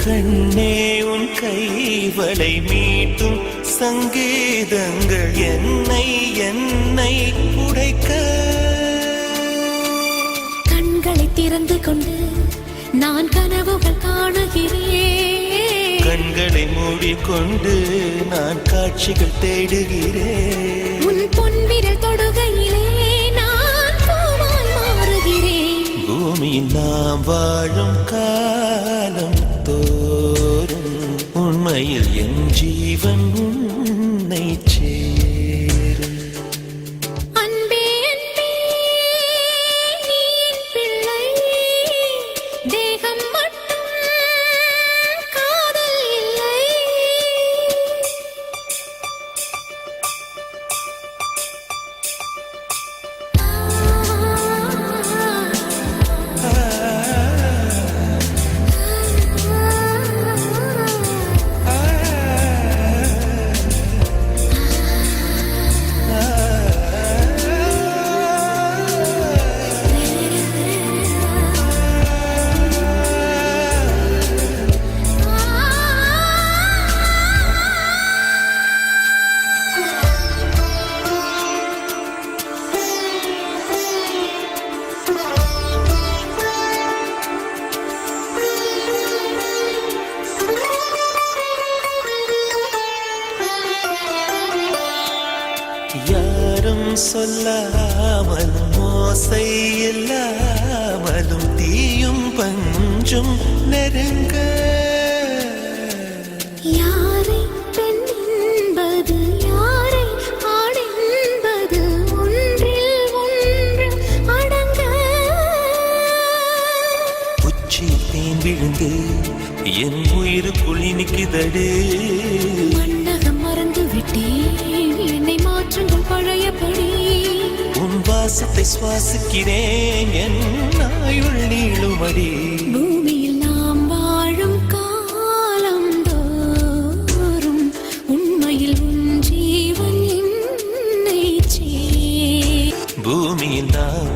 கண்ணே உன் கைவளை மீட்டும் சங்கீதங்கள் என்னை என்னை உடைக்க. கண்களை திறந்து கொண்டு நான் கனவுகள் காணுகிறேன். கண்களை மூடிக்கொண்டு நான் காட்சிகள் தேடுகிறேன். உன் பொன்விரல் தொடுகையிலே நான் பூவாய் மாறுகிறேன். பூமியில் நாம் வாழும் காலம் தோறும் உண்மையில் என் ஜீவன் உன்னை சேரும். அன்பே அன்பே நீ என் பிள்ளை, தேகம் மட்டும் காதல் இல்லை. யாரும் சொல்லாமலும் ஓசை இல்லாமலும் தீயும் பஞ்சும் நெருங்க. யாரை பெண் என்பது யாரை ஆண் என்பது ஒன்றில் ஒன்று அடங்க. உச்சி தேன் விழுந்து என் உயிருக்குள் இனிக்குதடு. மன்னகம் மறந்து விட்டேன், என்னை மாற்றுங்கள் பழையபடி. உன் வாசத்தை சுவாசிக்கிறேன், என் ஆயுள் நீளுமடி. பூமியில் நாம் வாழும் காலம் தோறும் உண்மையில் உன் ஜீவன் என்னை பூமியில் நாம்